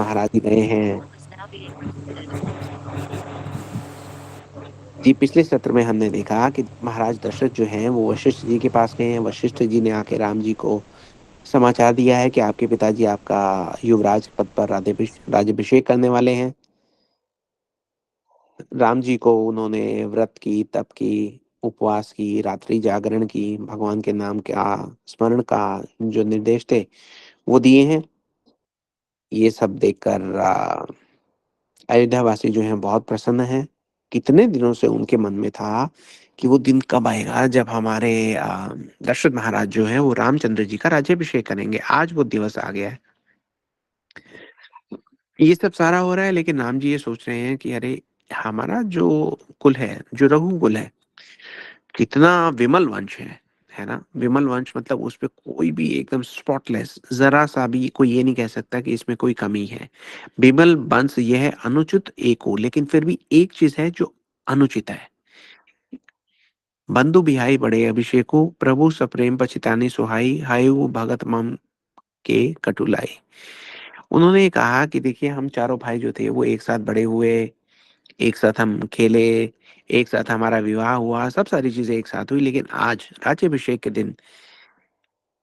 महाराज जी गए हैं। जी, पिछले सत्र में हमने देखा कि महाराज दशरथ जो हैं वो वशिष्ठ जी के पास गए हैं। वशिष्ठ जी ने आके राम जी को समाचार दिया है कि आपके पिताजी आपका युवराज पद पर राज्याभिषेक करने वाले हैं। राम जी को उन्होंने व्रत की, तप की, उपवास की, रात्रि जागरण की, भगवान के नाम का स्मरण का जो निर्देश थे वो दिए हैं। ये सब देखकर अयोध्या वासी जो हैं बहुत प्रसन्न हैं। कितने दिनों से उनके मन में था कि वो दिन कब आएगा जब हमारे दशरथ महाराज जो हैं वो रामचंद्र जी का राज्याभिषेक करेंगे। आज वो दिवस आ गया है। ये सब सारा हो रहा है, लेकिन राम जी ये सोच रहे हैं कि अरे, हमारा जो कुल है, जो रघु कुल है, कितना विमल वंश है ना। विमल वंश मतलब उस पे कोई भी एकदम स्पॉटलेस, जरा सा भी कोई ये नहीं कह सकता कि इसमें कोई कमी है। विमल वंश ये है, अनुचित एक हो, लेकिन फिर भी एक चीज है जो अनुचित है। बंधु बिहाई बड़े अभिषेको, प्रभु सप्रेम पछितानी सुहाई, हायु भगत मम के कटुलाई। उन्होंने कहा कि देखिए, हम चारों भाई जो थे वो एक साथ बड़े हुए, एक साथ हम खेले, एक साथ हमारा विवाह हुआ, सब सारी चीजें एक साथ हुई, लेकिन आज राज्याभिषेक के दिन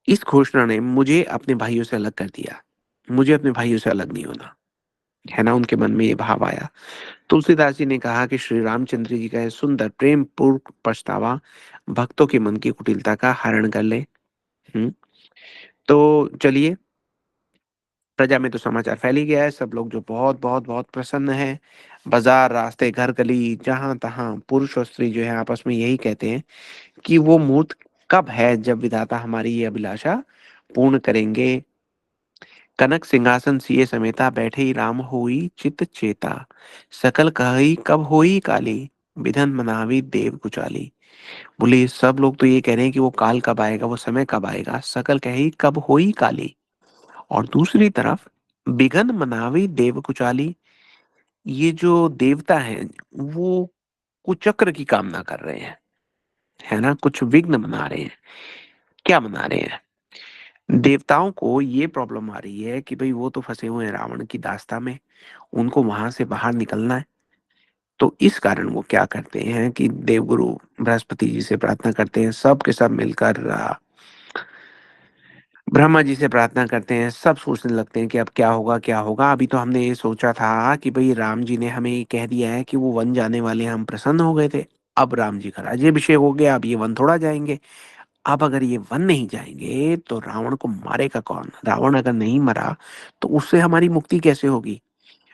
इस घोषणा ने मुझे अपने भाइयों से अलग कर दिया। मुझे अपने भाइयों से अलग नहीं होना, है ना। उनके मन में ये भाव आया। तुलसीदास जी ने कहा कि श्री रामचंद्र जी का यह सुंदर प्रेम पूर्ण पछतावा भक्तों के मन की कुटिलता का हरण कर ले। हम्म। तो चलिए, प्रजा में तो समाचार फैल ही गया है। सब लोग जो बहुत बहुत बहुत प्रसन्न है। बाजार, रास्ते, घर, गली, जहां तहां पुरुष और स्त्री जो है आपस में यही कहते हैं कि वो मुहूर्त कब है जब विधाता हमारी ये अभिलाषा पूर्ण करेंगे। कनक सिंहासन सिए समेता, बैठे ही राम होई चित चेता। सकल कही कब होई काली, विधन मनावी देव कुचाली। बोले, सब लोग तो ये कह रहे हैं कि वो काल कब आएगा, वो समय कब आएगा। सकल कही कब होई काली, और दूसरी तरफ विघन मनावी देव कुचाली। ये जो देवता हैं वो कुचक्र की कामना कर रहे हैं, है ना। कुछ विघ्न मना रहे हैं। क्या मना रहे हैं? देवताओं को ये प्रॉब्लम आ रही है कि भाई वो तो फंसे हुए हैं रावण की दास्ता में, उनको वहां से बाहर निकलना है। तो इस कारण वो क्या करते हैं कि देवगुरु बृहस्पति जी से प्रार्थना करते हैं। सब के सब मिलकर ब्रह्मा जी से प्रार्थना करते हैं। सब सोचने लगते हैं कि अब क्या होगा, क्या होगा। अभी तो हमने ये सोचा था कि भाई राम जी ने हमें ये कह दिया है कि वो वन जाने वाले हैं, हम प्रसन्न हो गए थे। अब राम जी का राज्याभिषेक हो गया, अब ये वन थोड़ा जाएंगे। अब अगर ये वन नहीं जाएंगे तो रावण को मारेगा कौन? रावण अगर नहीं मरा तो उससे हमारी मुक्ति कैसे होगी?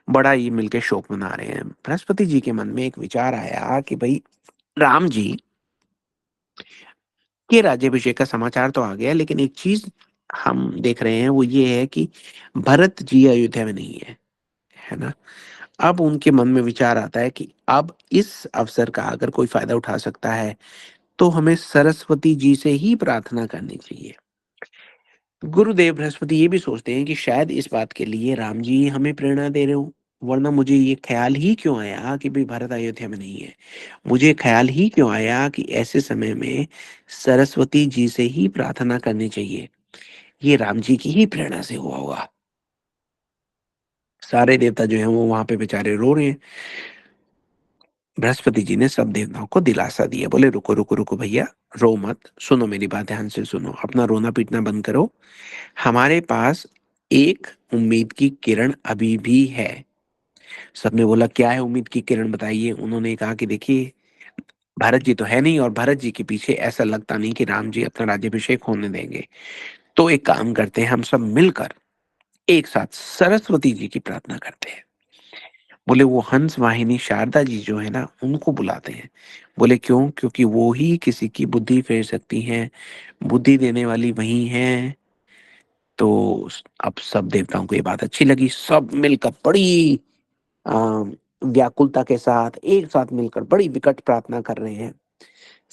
बड़ा ये मिलके शोक मना रहे हैं। बृहस्पति जी के मन में एक विचार आया कि भाई, राम जी के राज्याभिषेक का समाचार तो आ गया, लेकिन एक चीज हम देख रहे हैं वो ये है कि भरत जी अयोध्या में नहीं है ना। अब उनके मन में विचार आता है कि अब इस अवसर का अगर कोई फायदा उठा सकता है तो हमें सरस्वती जी से ही प्रार्थना करनी चाहिए। गुरुदेव बृहस्पति ये भी सोचते हैं कि शायद इस बात के लिए राम जी हमें प्रेरणा दे रहे हो, वरना मुझे ये ख्याल ही क्यों आया कि भाई भरत अयोध्या में नहीं है। मुझे ख्याल ही क्यों आया कि ऐसे समय में सरस्वती जी से ही प्रार्थना करनी चाहिए। ये राम जी की ही प्रेरणा से हुआ होगा। सारे देवता जो हैं वो वहां पे बेचारे रो रहे हैं। बृहस्पति जी ने सब देवताओं को दिलासा दिया। बोले, रुको रुको रुको भैया, रो मत, सुनो मेरी बात ध्यान से सुनो, अपना रोना पीटना बंद करो। हमारे पास एक उम्मीद की किरण अभी भी है। सबने बोला, क्या है उम्मीद की किरण, बताइए। उन्होंने कहा कि देखिए, भरत जी तो है नहीं, और भरत जी के पीछे ऐसा लगता नहीं कि राम जी अपना राज्याभिषेक होने देंगे। तो एक काम करते हैं, हम सब मिलकर एक साथ सरस्वती जी की प्रार्थना करते हैं। बोले, वो हंस वाहिनी शारदा जी जो है ना, उनको बुलाते हैं। बोले, क्यों? क्योंकि वो ही किसी की बुद्धि फेर सकती हैं, बुद्धि देने वाली वही हैं। तो अब सब देवताओं को ये बात अच्छी लगी। सब मिलकर बड़ी अ, व्याकुलता के साथ एक साथ मिलकर बड़ी विकट प्रार्थना कर रहे हैं।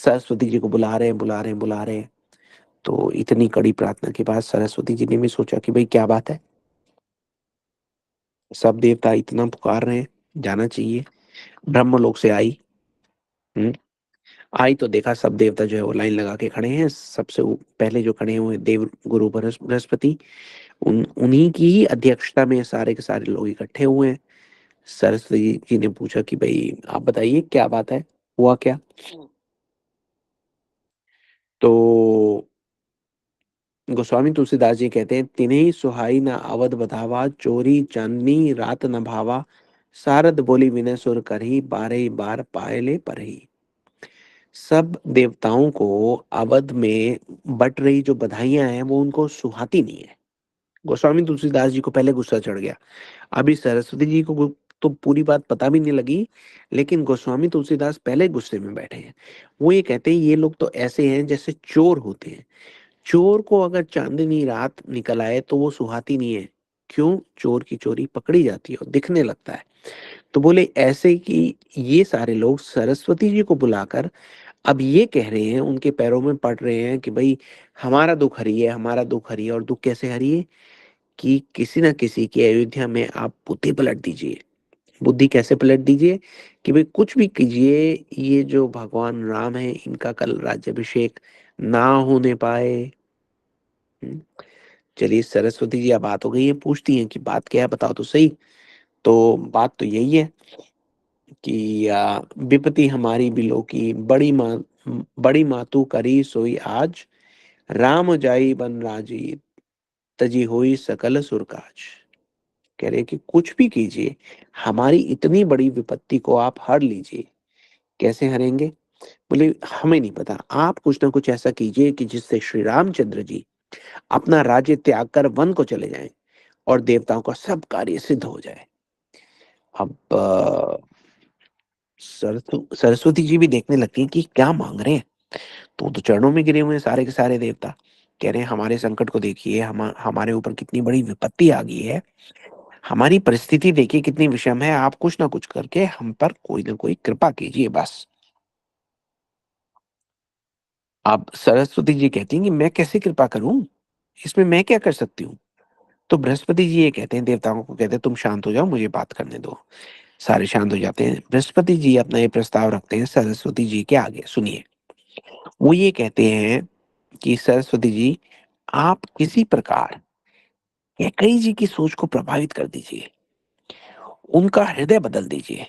सरस्वती जी को बुला रहे हैं, बुला रहे हैं, बुला रहे हैं। तो इतनी कड़ी प्रार्थना के बाद सरस्वती जी ने भी सोचा कि भाई क्या बात है, सब देवता इतना पुकार रहे हैं, जाना चाहिए। ब्रह्मलोक से आई। हम्म। आई तो देखा सब देवता जो है वो लाइन लगा के खड़े हैं। सबसे पहले जो खड़े हैं वो हैं देव गुरु बृहस्पति। उन्हीं की ही अध्यक्षता में सारे के सारे लोग इकट्ठे हुए हैं। सरस्वती जी ने पूछा कि भाई आप बताइए क्या बात है, हुआ क्या? तो गोस्वामी तुलसीदास जी कहते हैं, तिन्हि सुहाई न अवध बधावा, चोरी चांदनी रात न भावा, सारद बोली विनय सुर करही, बारह बार पायले परही। सब देवताओं को अवध में बट रही जो बधाइयां हैं वो उनको सुहाती नहीं है। गोस्वामी तुलसीदास जी को पहले गुस्सा चढ़ गया। अभी सरस्वती जी को तो पूरी बात पता भी नहीं लगी, लेकिन गोस्वामी तुलसीदास पहले गुस्से में बैठे हैं। वो ये कहते हैं ये लोग तो ऐसे हैं जैसे चोर होते हैं। चोर को अगर चांदनी रात निकल आए तो वो सुहाती नहीं है। क्यों? चोर की चोरी पकड़ी जाती है और दिखने लगता है। तो बोले ऐसे कि ये सारे लोग सरस्वती जी को बुलाकर अब ये कह रहे हैं, उनके पैरों में पड़ रहे हैं कि भाई हमारा दुख हरिए, हमारा दुख हरिए। और दुख कैसे हरिए? कि किसी ना किसी की अयोध्या में आप बुद्धि पलट दीजिए। बुद्धि कैसे पलट दीजिए? कि भाई कुछ भी कीजिए, ये जो भगवान राम है इनका कल राज्याभिषेक ना होने पाए। हम्म, चलिए सरस्वती जी अब बात हो गई है, पूछती हैं कि बात क्या है, बताओ तो सही। तो बात तो यही है कि विपत्ति हमारी बिलो की, बड़ी मातु करी सोई आज, राम जाई बन राजी, तजी हुई सकल सुरकाज। कह रहे कि कुछ भी कीजिए, हमारी इतनी बड़ी विपत्ति को आप हर लीजिए। कैसे हरेंगे? बोले हमें नहीं पता, आप कुछ ना कुछ ऐसा कीजिए कि जिससे श्री रामचंद्र जी अपना राज्य त्याग कर वन को चले जाएं और देवताओं का सब कार्य सिद्ध हो जाए। अब सरस्वती जी भी देखने लगती हैं कि क्या मांग रहे हैं। तो चरणों में गिरे हुए हैं सारे के सारे देवता। कह रहे हैं हमारे संकट को देखिए, हमारे ऊपर कितनी बड़ी विपत्ति आ गई है। हमारी परिस्थिति देखिए कितनी विषम है, आप कुछ ना कुछ करके हम पर कोई ना कोई कृपा कीजिए बस। अब सरस्वती जी कहती हैं कि मैं कैसे कृपा करूं, इसमें मैं क्या कर सकती हूँ? तो बृहस्पति जी ये कहते हैं, देवताओं को कहते हैं तुम शांत हो जाओ, मुझे बात करने दो। सारे शांत हो जाते हैं। बृहस्पति जी अपना ये प्रस्ताव रखते हैं सरस्वती जी के आगे, सुनिए। वो ये कहते हैं कि सरस्वती जी, आप किसी प्रकार कैकेयी जी की सोच को प्रभावित कर दीजिए, उनका हृदय बदल दीजिए,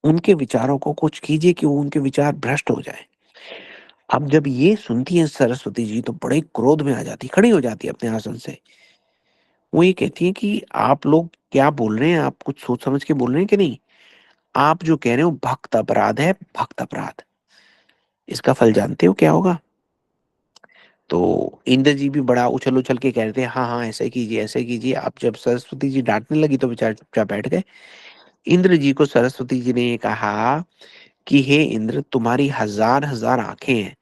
उनके विचारों को कुछ कीजिए कि वो उनके विचार भ्रष्ट हो जाए। अब जब ये सुनती हैं सरस्वती जी तो बड़े क्रोध में आ जाती, खड़ी हो जाती है अपने आसन से। वो ये कहती है कि आप लोग क्या बोल रहे हैं, आप कुछ सोच समझ के बोल रहे हैं कि नहीं? आप जो कह रहे हो भक्त अपराध है, भक्त अपराध। इसका फल जानते हो क्या होगा? तो इंद्र जी भी बड़ा उछल उछल के कह रहे थे हाँ हाँ ऐसे कीजिए, ऐसे कीजिए। अब जब सरस्वती जी डांटने लगी तो बेचारे चुपचाप बैठ गए। इंद्र जी को सरस्वती जी ने ये कहा कि हे इंद्र, तुम्हारी हजार हजार आंखें हैं,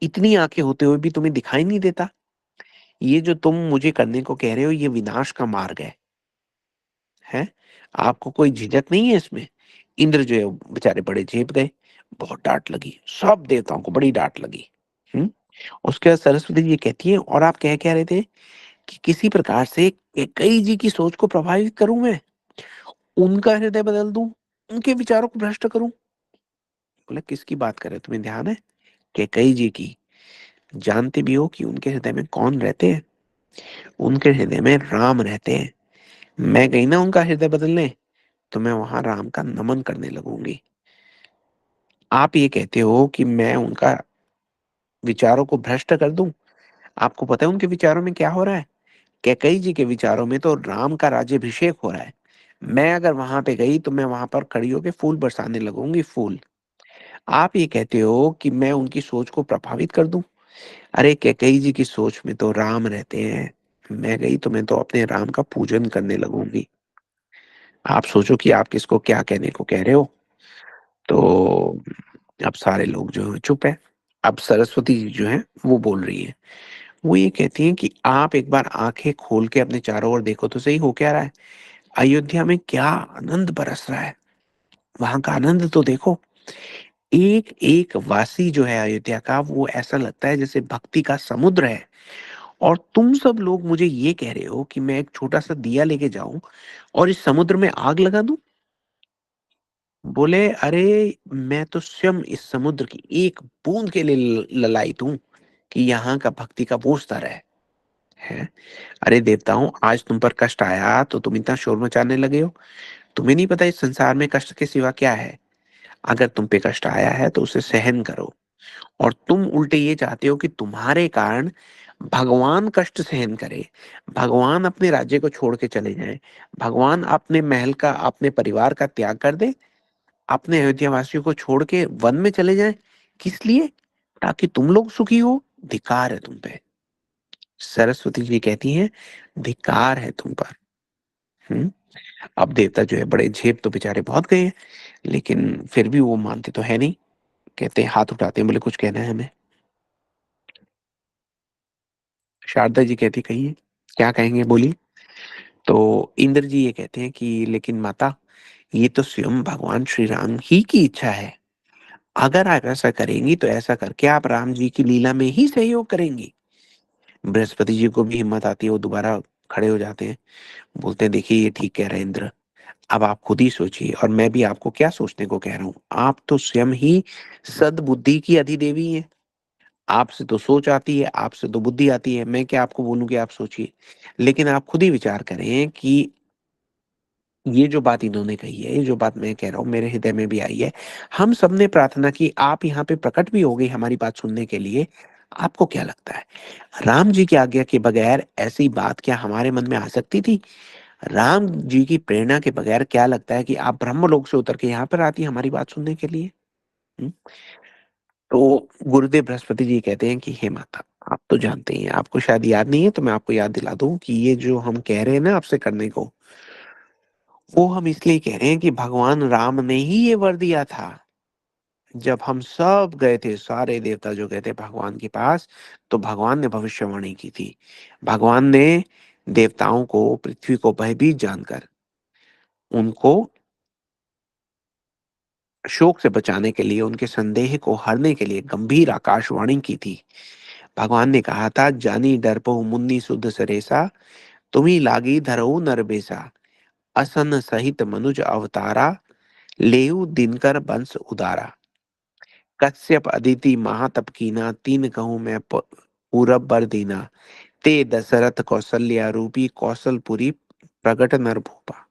इतनी आंखें होते हुए भी तुम्हें दिखाई नहीं देता? ये जो तुम मुझे करने को कह रहे हो ये विनाश का मार्ग है? आपको कोई झिझक नहीं है इसमें? इंद्र जो है वो बेचारे बड़े झेप गए। बहुत डांट लगी, सब देवताओं को बड़ी डांट लगी। हम्म। उसके बाद सरस्वती जी कहती है और आप कह क्या रहे थे कि किसी प्रकार से कैकेयी जी की सोच को प्रभावित करूं मैं, उनका हृदय बदल दूं, उनके विचारों को भ्रष्ट करूं। बोले किसकी बात कर रहे हो, तुम्हें ध्यान है? कैकेयी जी की। जानते भी हो कि उनके हृदय में कौन रहते हैं? उनके हृदय में राम रहते हैं। मैं गई ना उनका हृदय बदलने, तो मैं वहां राम का नमन करने लगूंगी। आप ये कहते हो कि मैं उनका विचारों को भ्रष्ट कर दूं। आपको पता है उनके विचारों में क्या हो रहा है? कैकेयी जी के विचारों में तो राम का राज्याभिषेक हो रहा है। मैं अगर वहां पे गई तो मैं वहां पर खड़ी होकर फूल बरसाने लगूंगी, फूल। आप ये कहते हो कि मैं उनकी सोच को प्रभावित कर दूं। अरे कैकेयी जी की सोच में तो राम रहते हैं। मैं गई तो मैं तो अपने राम का पूजन करने लगूंगी। आप सोचो कि आप किसको क्या कहने को कह रहे हो। तो अब सारे लोग जो है चुप है। अब सरस्वती जी जो है वो बोल रही है। वो ये कहती हैं कि आप एक बार आंखें खोल के अपने चारों ओर देखो तो सही, हो क्या रहा है? अयोध्या में क्या आनंद बरस रहा है, वहां का आनंद तो देखो। एक एक वासी जो है अयोध्या का, वो ऐसा लगता है जैसे भक्ति का समुद्र है। और तुम सब लोग मुझे ये कह रहे हो कि मैं एक छोटा सा दिया लेके जाऊं और इस समुद्र में आग लगा दूं। बोले अरे मैं तो स्वयं इस समुद्र की एक बूंद के लिए ललायत हूं कि यहाँ का भक्ति का वो स्तर है। है। अरे देवताओं, आज तुम पर कष्ट आया तो तुम इतना शोर मचाने लगे हो। तुम्हें नहीं पता इस संसार में कष्ट के सिवा क्या है। अगर तुम पे कष्ट आया है तो उसे सहन करो। और तुम उल्टे ये चाहते हो कि तुम्हारे कारण भगवान कष्ट सहन करे, भगवान अपने राज्य को छोड़ के चले जाएं, भगवान अपने महल का, अपने परिवार का त्याग कर दे, अपने अयोध्या वासियों को छोड़ के वन में चले जाएं। किस लिए? ताकि तुम लोग सुखी हो। धिक्कार है तुम पे। सरस्वती जी कहती हैं, धिक्कार है तुम पर। हम्म। अब देवता जो है बड़े झेप तो बेचारे बहुत गए हैं, लेकिन फिर भी वो मानते तो है नहीं। कहते हैं, हाथ उठाते हैं, बोले कुछ कहना है हमें। शारदा जी कहती, कहिए क्या कहेंगे, बोलिए। तो इंद्र जी ये कहते हैं कि लेकिन माता, ये तो स्वयं भगवान श्री राम ही की इच्छा है। अगर आप ऐसा करेंगी तो ऐसा करके आप राम जी की लीला में ही सहयोग करेंगी। बृहस्पति जी को भी हिम्मत आती है, वो दोबारा खड़े हो जाते हैं। बोलते हैं, देखिए ये ठीक कह रहे हैं इंद्र। अब आप खुद ही सोचिए, और मैं भी आपको क्या सोचने को कह रहा हूँ। आप तो स्वयं ही सद्बुद्धि की अधिदेवी हैं। आपसे तो सोच आती है, आपसे तो बुद्धि आती है। मैं क्या आपको बोलूं कि आप सोचिए। लेकिन आप खुद ही विचार करें कि ये जो बात इन्होंने कही है, ये जो बात मैं कह रहा हूँ, मेरे हृदय में भी आई है। हम सबने प्रार्थना की, आप यहाँ पे प्रकट भी हो गई हमारी बात सुनने के लिए। आपको क्या लगता है, राम जी की आज्ञा के बगैर ऐसी बात क्या हमारे मन में आ सकती थी? राम जी की प्रेरणा के बगैर क्या लगता है कि आप ब्रह्मलोक से उतर के यहाँ पर आती हमारी बात सुनने के लिए? हम्म? तो गुरुदेव बृहस्पति जी कहते हैं कि हे माता, आप तो जानते ही हैं, आपको शायद याद नहीं है तो मैं आपको याद दिला दूं कि ये जो हम कह रहे हैं ना आपसे करने को, वो हम इसलिए कह रहे हैं कि भगवान राम ने ही ये वर दिया था। जब हम सब गए थे, सारे देवता जो गए थे भगवान के पास, तो भगवान ने भविष्यवाणी की थी। भगवान ने देवताओं को पृथ्वी को भयभीत जानकर उनको शोक से बचाने के लिए, उनके संदेह को हरने के लिए गंभीर आकाशवाणी की थी। भगवान ने कहा था, जानी डरपहु मुन्नी सुध सरेसा, तुम्ही लागी धरऊ नरबेसा, असन सहित मनुज अवतारा, लेउ दिनकर बंस उदारा। कश्यप अदिति महातप कीना, तीन कहूँ मैं पूरब बर दीना, ते दशरथ कौशल्या रूपी कौशलपुरी प्रगट नर भूपा।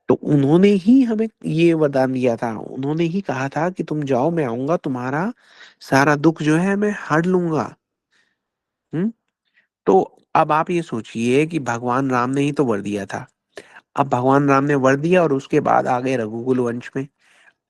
तो उन्होंने ही हमें ये वरदान दिया था, उन्होंने ही कहा था कि तुम जाओ, मैं आऊंगा, तुम्हारा सारा दुख जो है मैं हर लूंगा। हम्म। तो अब आप ये सोचिए कि भगवान राम ने ही तो वर दिया था। अब भगवान राम ने वर दिया और उसके बाद आ गए रघुकुल वंश में।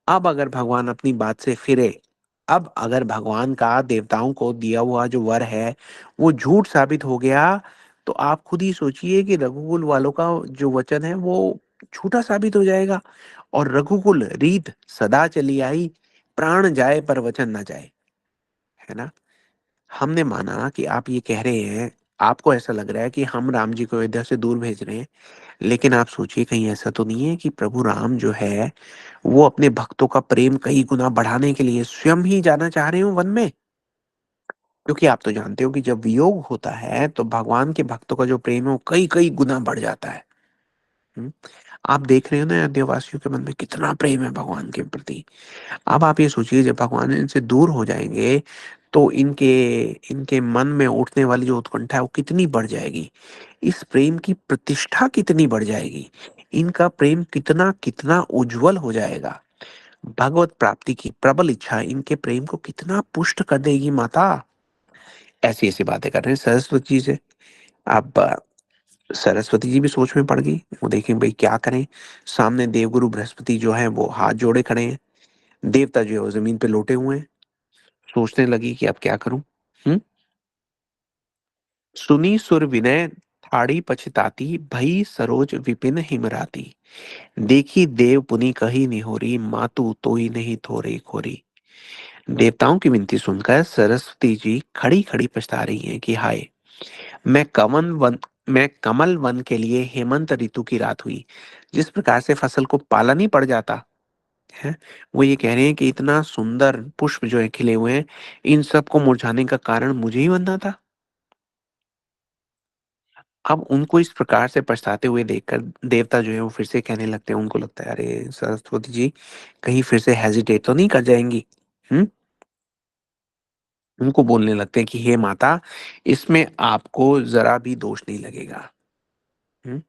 अब अगर भगवान अपनी बात से फिरे, अब अगर भगवान का देवताओं को दिया हुआ जो वर है वो झूठ साबित हो गया, तो आप खुद ही सोचिए कि रघुकुल वालों का जो वचन है वो झूठा साबित हो जाएगा। और रघुकुल रीत सदा चली आई, प्राण जाए पर वचन ना जाए। है ना? हमने माना कि आप ये कह रहे हैं, आपको ऐसा लग रहा है कि हम राम जी को अयोध्या से दूर भेज रहे हैं। लेकिन आप सोचिए, कहीं ऐसा तो नहीं है कि प्रभु राम जो है वो अपने भक्तों का प्रेम कई गुना बढ़ाने के लिए स्वयं ही जाना चाह रहे हो वन में? क्योंकि आप तो जानते हो कि जब वियोग होता है तो भगवान के भक्तों का जो प्रेम है वो कई कई गुना बढ़ जाता है। हम्म? आप देख रहे हो ना अयोध्या वासियों के मन में कितना प्रेम है भगवान के प्रति। अब आप ये सोचिए, जब भगवान इनसे दूर हो जाएंगे तो इनके इनके मन में उठने वाली जो उत्कंठा है वो कितनी बढ़ जाएगी। इस प्रेम की प्रतिष्ठा कितनी बढ़ जाएगी। इनका प्रेम कितना कितना उज्जवल हो जाएगा। भगवत प्राप्ति की प्रबल इच्छा इनके प्रेम को कितना पुष्ट कर देगी माता। ऐसी ऐसी बातें कर रहे हैं सरस्वती जी से। अब सरस्वती जी भी सोच में पड़ गई। वो देखें भाई क्या करें। सामने देवगुरु बृहस्पति जो है वो हाथ जोड़े खड़े हैं, देवता जो है वो जमीन पे लोटे हुए हैं। सोचने लगी कि अब क्या करूं। हम्म। सुनी सुर विनय ठाड़ी पछताती, भई सरोज विपिन हिमराती, देखी देव पुनि कही निहोरी, मातु तो ही नहीं थोरे खोरी। देवताओं की विनती सुनकर सरस्वती जी खड़ी खड़ी पछता रही हैं कि हाय, मैं कमल वन के लिए हेमंत ऋतु की रात हुई, जिस प्रकार से फसल को पाला नहीं पड़ जाता है। वो ये कह रहे हैं कि इतना सुंदर पुष्प जो है खिले हुए हैं, इन सब को मुरझाने का कारण मुझे ही बनना था। अब उनको इस प्रकार से पछताते हुए देखकर देवता जो है वो फिर से कहने लगते हैं। उनको लगता है, अरे सरस्वती जी कहीं फिर से हेजिटेट तो नहीं कर जाएंगी। हम्म। उनको बोलने लगते हैं कि हे माता, इसमें आपको ज़रा भी दोष नहीं लगेगा। हुँ?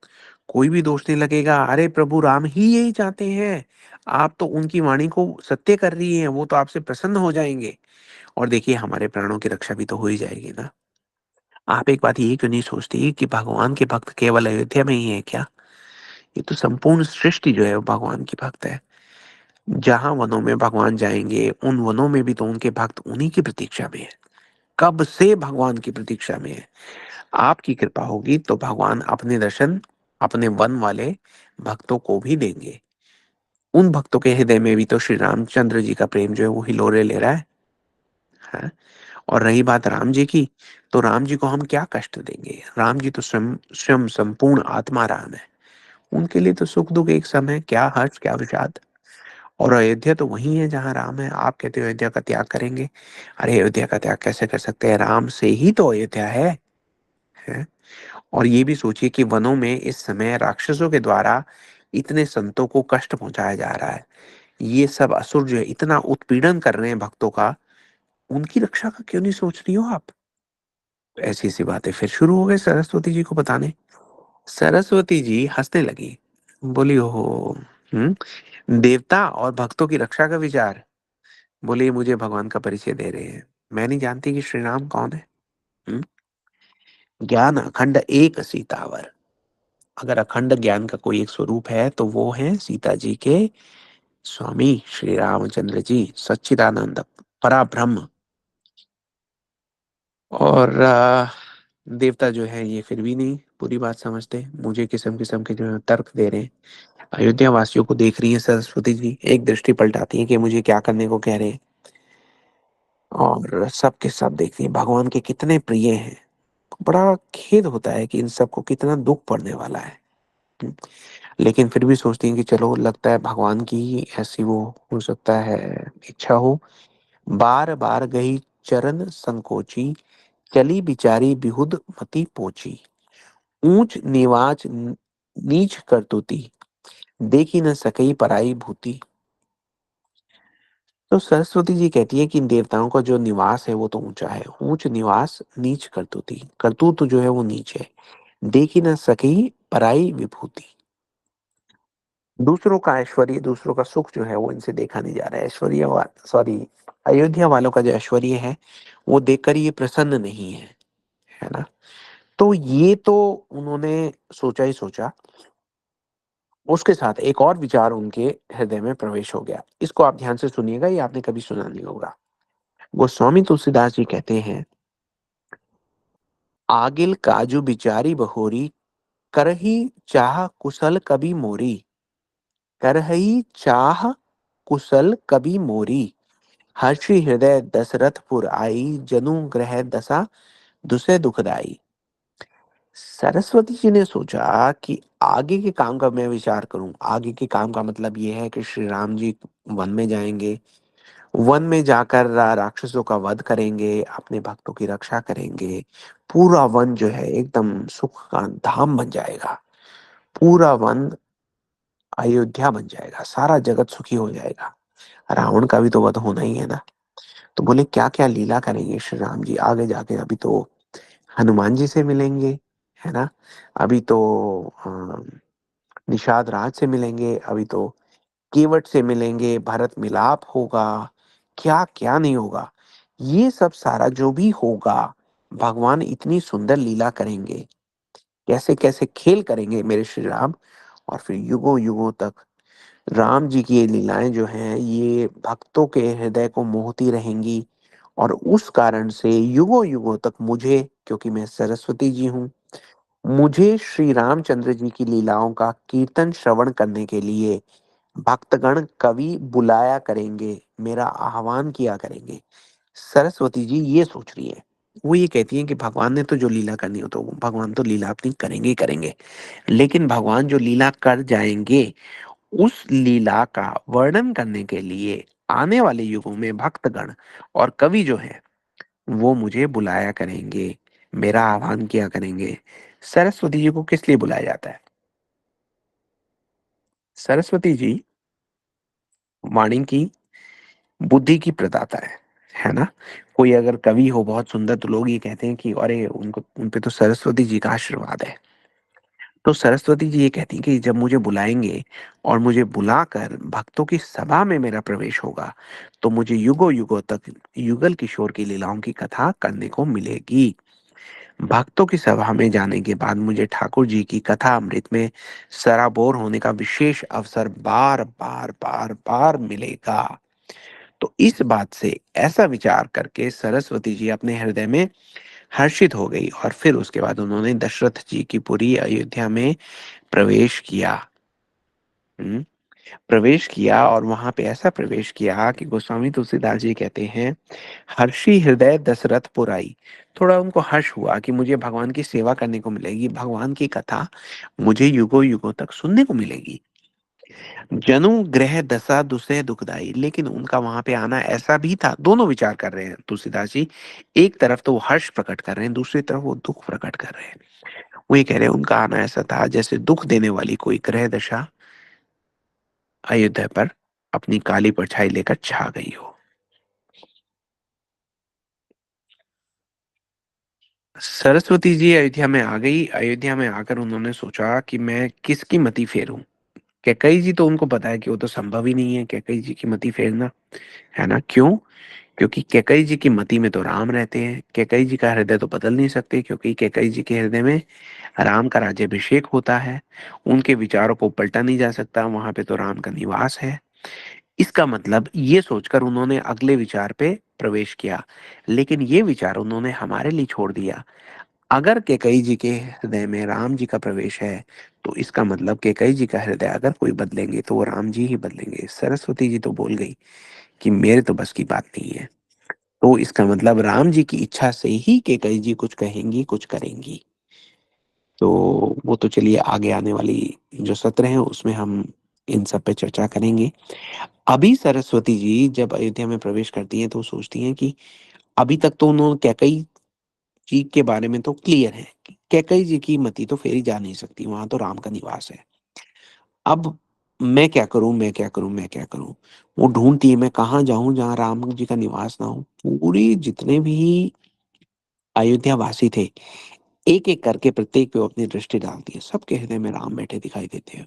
कोई भी दोष नहीं लगेगा। अरे प्रभु राम ही यही चाहते हैं। आप तो उनकी वाणी को सत्य कर रही हैं, वो तो आपसे प्रसन्न हो जाएँगे और देखिए हमारे प्राणों की रक्षा भी तो हो ही जाएगी ना। आप एक बात ये क्यों नहीं सोचती कि भगवान के भक्त केवल अयोध्या में ही हैं क्या? ये तो संपूर्ण सृष्टि जो है वो भगवान की भक्त है। जहाँ वनों में भगवान जाएँगे, उन वनों में भी तो उनके भक्त उन्हीं की प्रतीक्षा में हैं। कब से भगवान की प्रतीक्षा में हैं। आपकी कृपा होगी तो भगवान अपने दर्शन अपने वन वाले भक्तों को भी देंगे। उन भक्तों के हृदय में भी तो श्री रामचंद्र जी का प्रेम जो है वो हिलोरे ले रहा है? और रही बात राम जी की, तो राम जी को हम क्या कष्ट देंगे? राम जी तो स्वयं स्वयं संपूर्ण आत्मा राम है। उनके लिए तो सुख-दुःख एक सम है, क्या हर्ष, क्या विषाद। और अयोध्या तो वही है जहाँ राम है। आप कहते हो अयोध्या का त्याग करेंगे। अरे अयोध्या का त्याग कैसे कर सकते हैं? राम से ही तो अयोध्या है? और ये भी सोचिए कि वनों में इस समय राक्षसों के द्वारा इतने संतों को कष्ट पहुंचाया जा रहा है। ये सब असुर जो है इतना उत्पीड़न कर रहे हैं भक्तों का, उनकी रक्षा का क्यों नहीं सोच रही हो आप? ऐसी-ऐसी बातें फिर शुरू हो गए सरस्वती जी को बताने। सरस्वती जी हँसने लगी। बोली, ओहो! हुँ, देवता और भक्तों की रक्षा का विचार। बोली, ये मुझे भगवान का परिचय दे रहे हैं। मैं नहीं जानती कि श्री राम कौन है? हुँ, ज्ञान अखंड एक सीतावर। अगर अखंड ज्ञान का कोई एक स्वरूप है तो वो है सीता जी के स्वामी श्री रामचंद्र जी, सच्चिदानंद पराब्रह्म। और देवता जो है ये फिर भी नहीं पूरी बात समझते, मुझे किस्म-किस्म के जो है तर्क दे रहे हैं। अयोध्या वासियों को देख रही हैं सरस्वती जी, एक दृष्टि पलटाती हैं कि मुझे क्या करने को कह रहे हैं और सब के सब देखती हैं भगवान के कितने प्रिय हैं। बड़ा खेद होता है कि इन सबको कितना दुःख पड़ने वाला है। हुँ, लेकिन फिर भी सोचती हैं कि चलो लगता है भगवान की ही ऐसी वो हो सकता है इच्छा हो। बार-बार गई चरण संकोची, चली बिचारी बिहुद मति पोची। ऊंच निवाच नीच करतुती, देखी न सकई पराई भूति। तो सरस्वती जी कहती है कि इन देवताओं का जो निवास है वो तो ऊंचा है, ऊंच निवास नीच करतुती, करतूत जो है वो नीच है, देखी न सकई पराई विभूति। दूसरों का ऐश्वर्य, दूसरों का सुख जो है वो इनसे देखा नहीं जा रहा है। ऐश्वर्य सॉरी, अयोध्या वालों का जो ऐश्वर्य है वो देखकर ये प्रसन्न नहीं है ना? तो ये तो उन्होंने सोचा ही सोचा, उसके साथ एक और विचार उनके हृदय में प्रवेश हो गया। इसको आप ध्यान से सुनिएगा, ये आपने कभी सुना नहीं होगा। गोस्वामी तुलसीदास जी कहते हैं, आगिल काजू बिचारी बहोरी, करही चाह कुशल कबि मोरी, करही चाह कुशल कबि मोरी, हर्षि हृदय दशरथपुर आई, जनु ग्रह दशा दुसे दुखदाई। सरस्वती जी ने सोचा कि आगे के काम का मैं विचार करूं। आगे के काम का मतलब ये है कि श्री राम जी वन में जाएंगे, वन में जाकर राक्षसों का वध करेंगे, अपने भक्तों की रक्षा करेंगे। पूरा वन जो है एकदम सुख का धाम बन जाएगा। पूरा वन अयोध्या बन जाएगा, सारा जगत सुखी हो जाएगा। रावण का भी तो वध होना ही है ना। तो बोले क्या क्या लीला करेंगे श्री राम जी आगे जाके। अभी तो हनुमान जी से मिलेंगे, है ना? अभी तो निषाद राज से मिलेंगे, अभी तो केवट से मिलेंगे, भरत मिलाप होगा, क्या क्या नहीं होगा। ये सब सारा जो भी होगा, भगवान इतनी सुंदर लीला करेंगे, कैसे कैसे खेल करेंगे मेरे श्री राम। और फिर युगों युगों तक राम जी की ये लीलाएं जो हैं ये भक्तों के हृदय को मोहती रहेंगी। और उस कारण से युगों युगों तक मुझे, क्योंकि मैं सरस्वती जी हूँ, मुझे श्री रामचंद्र जी की लीलाओं का कीर्तन श्रवण करने के लिए भक्तगण कवि बुलाया करेंगे, मेरा आह्वान किया करेंगे। सरस्वती जी ये सोच रही है। वो ये कहती हैं कि भगवान ने तो जो लीला करनी हो तो भगवान तो लीला अपनी करेंगे ही करेंगे। लेकिन भगवान जो लीला कर जाएंगे, उस लीला का वर्णन करने के लिए आने वाले युगों में भक्तगण और कवि जो है वो मुझे बुलाया करेंगे, मेरा आह्वान किया करेंगे। सरस्वती जी को किस लिए बुलाया जाता है? सरस्वती जी वाणी की बुद्धि की प्रदाता है ना? कोई अगर कवि हो बहुत सुंदर तो लोग ये कहते हैं कि अरे उनको उन पे तो सरस्वती जी का आशीर्वाद है। तो सरस्वती जी ये कहती हैं कि जब मुझे बुलाएँगे और मुझे बुलाकर भक्तों की सभा में मेरा प्रवेश होगा, तो मुझे युगों-युगों तक युगल किशोर की लीलाओं की कथा करने को मिलेगी। भक्तों की सभा में जाने के बाद मुझे ठाकुर जी की कथा अमृत में सराबोर होने का विशेष अवसर बार-बार, बार-बार मिलेगा। तो इस बात से ऐसा विचार करके सरस्वती जी अपने हृदय में हर्षित हो गई और फिर उसके बाद उन्होंने दशरथ जी की पुरी अयोध्या में प्रवेश किया। हुँ, प्रवेश किया और वहाँ पे ऐसा प्रवेश किया कि गोस्वामी तुलसीदास जी कहते हैं, "हर्षि हृदय दशरथ पुराई।" थोड़ा उनको हर्ष हुआ कि मुझे भगवान की सेवा करने को मिलेगी, भगवान की कथा मुझे युगों-युगों तक सुनने को मिलेगी। जनु गृह दशा दुसह दुखदाई, लेकिन उनका वहां पे आना ऐसा भी था, दोनों विचार कर रहे हैं तुलसीदास जी। एक तरफ तो वो हर्ष प्रकट कर रहे हैं, दूसरी तरफ वो दुख प्रकट कर रहे हैं। वो ये कह रहे हैं उनका आना ऐसा था जैसे दुख देने वाली कोई ग्रह दशा अयोध्या पर अपनी काली परछाई लेकर छा गई हो। सरस्वती जी अयोध्या में आ गई। अयोध्या में आकर उन्होंने सोचा कि मैं किसकी मति फेरूं। कैकई जी तो उनको पता है कि वो तो संभव ही नहीं है कैकई जी की मति फेरना, है ना? क्यों? क्योंकि कैकई जी की मति में तो राम रहते हैं। कैकई जी का हृदय तो बदल नहीं सकते, क्योंकि कैकई जी के हृदय में राम का राज्याभिषेक होता है। उनके विचारों को पलटा नहीं जा सकता, वहां पे तो राम का निवास है। इसका मतलब ये सोचकर उन्होंने अगले विचार पे प्रवेश किया, लेकिन ये विचार उन्होंने हमारे लिए छोड़ दिया। अगर कैकई जी के हृदय में राम जी का प्रवेश है, तो इसका मतलब कैकई जी का हृदय अगर कोई बदलेंगे तो वो राम जी ही बदलेंगे। सरस्वती जी तो बोल गई कि मेरे तो बस की बात नहीं है। तो इसका मतलब राम जी की इच्छा से ही कैकई जी कुछ कहेंगी, कुछ करेंगी। तो वो तो चलिए आगे आने वाली जो सत्र हैं उसमें हम इन सब पे चर्चा करेंगे। अभी सरस्वती जी जब अयोध्या में प्रवेश करती हैं तो सोचती हैं कि अभी तक तो उन्होंने कैकई जी के बारे में तो क्लियर है कि कैकई जी की मति तो फेरी जा नहीं सकती, वहां तो राम का निवास है। अब मैं क्या करूं, मैं क्या करूं, मैं क्या करूं? वो ढूंढती है मैं कहाँ जाऊं जहां राम जी का निवास ना हो। पूरी जितने भी अयोध्या वासी थे, एक एक करके प्रत्येक पे वो अपनी दृष्टि डालती है, सबके हृदय में राम बैठे दिखाई देते हैं।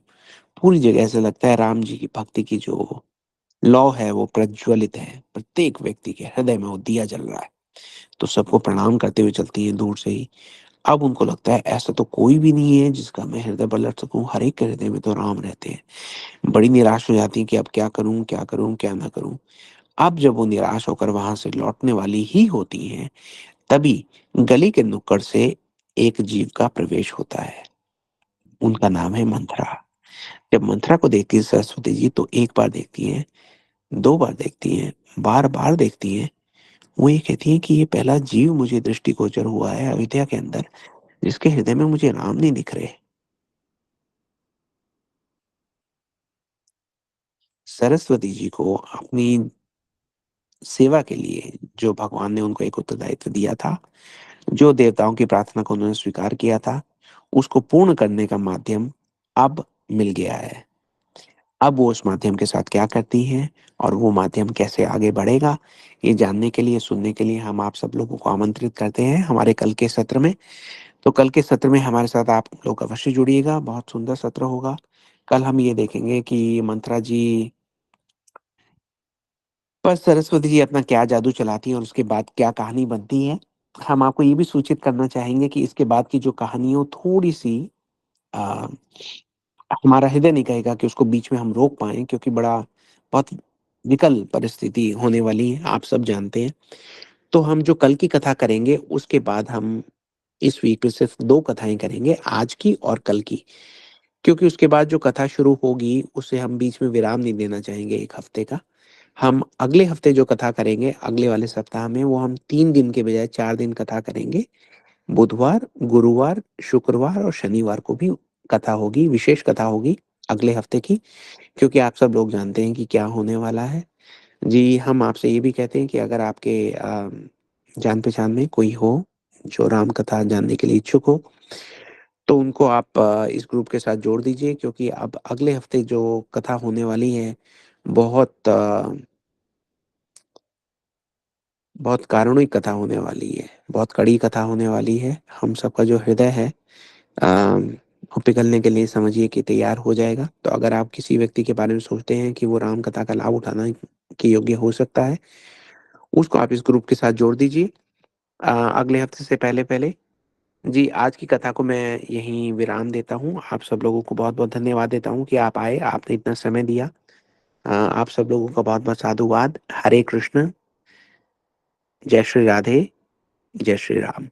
पूरी जगह ऐसा लगता है राम जी की भक्ति की जो लौ है वो प्रज्वलित है, प्रत्येक व्यक्ति के हृदय में वो दिया जल रहा है। तो सबको प्रणाम करते हुए चलती हैं दूर से ही। अब उनको लगता है ऐसा तो कोई भी नहीं है जिसका मैं हृदय पलट सकूं, हर एक के हृदय में तो राम रहते हैं। बड़ी निराश हो जाती है कि अब क्या करूं, क्या करूं, क्या ना करूं। अब जब वो निराश होकर वहां से लौटने वाली ही होती हैं, तभी गली के नुक्कड़ से एक जीव का प्रवेश होता है। उनका नाम है मंथरा। जब मंथरा को देखती है सरस्वती जी तो एक बार देखती हैं, 2 बार देखती हैं, बार-बार देखती हैं। वो ये कहती हैं कि ये पहला जीव मुझे दृष्टिगोचर हुआ है अयोध्या के अंदर, जिसके हृदय में मुझे राम नहीं दिख रहे। सरस्वती जी को अपनी सेवा के लिए जो भगवान ने उनको एक उत्तरदायित्व दिया था, जो देवताओं की प्रार्थना को उन्होंने स्वीकार किया था, उसको पूर्ण करने का माध्यम अब मिल गया है। अब वो उस माध्यम के साथ क्या करती हैं और वो माध्यम कैसे आगे बढ़ेगा, ये जानने के लिए, सुनने के लिए हम आप सब लोगों को आमंत्रित करते हैं हमारे कल के सत्र में। तो कल के सत्र में हमारे साथ आप लोग अवश्य जुड़िएगा, बहुत सुंदर सत्र होगा। कल हम ये देखेंगे कि मंत्रा जी पर सरस्वती जी अपना क्या जादू चलाती हैं और उसके बाद क्या कहानी बनती है। हम आपको ये भी सूचित करना चाहेंगे कि इसके बाद की जो कहानी है वो थोड़ी-सी अ, हमारा हृदय नहीं कहेगा कि उसको बीच में हम रोक पाएँ, क्योंकि बहुत विकल परिस्थिति होने वाली है, आप सब जानते हैं। तो हम जो कल की कथा करेंगे उसके बाद हम इस वीक में सिर्फ़ 2 कथाएँ करेंगे, आज की और कल की। क्योंकि उसके बाद जो कथा शुरू होगी उसे हम बीच में विराम नहीं देना चाहेंगे 1 हफ्ते का। हम अगले हफ्ते जो कथा करेंगे, अगले वाले सप्ताह में वो हम 3 दिन के बजाय 4 दिन कथा करेंगे। बुधवार, गुरुवार, शुक्रवार और शनिवार को भी कथा होगी, विशेष कथा होगी अगले हफ्ते की, क्योंकि आप सब लोग जानते हैं कि क्या होने वाला है। जी, हम आपसे ये भी कहते हैं कि अगर आपके जान-पहचान में कोई हो, जो राम कथा जानने के लिए इच्छुक हो, तो उनको आप इस ग्रुप के साथ जोड़ दीजिए, क्योंकि अब अगले हफ्ते जो कथा होने वाली है, बहुत बहुत कारुणिक कथा होने वाली है, बहुत कड़ी कथा होने वाली है। हम सबका जो हृदय है वो पिघलने के लिए समझिए कि तैयार हो जाएगा। तो अगर आप किसी व्यक्ति के बारे में सोचते हैं कि वो राम कथा का लाभ उठाना के योग्य हो सकता है, उसको आप इस ग्रुप के साथ जोड़ दीजिए अगले हफ्ते से पहले पहले। जी, आज की कथा को मैं यहीं विराम देता हूँ। आप सब लोगों को बहुत बहुत धन्यवाद देता हूँ कि आप आए, आपने इतना समय दिया। आप सब लोगों का बहुत बहुत साधुवाद। हरे कृष्ण। जय श्री राधे। जय श्री राम।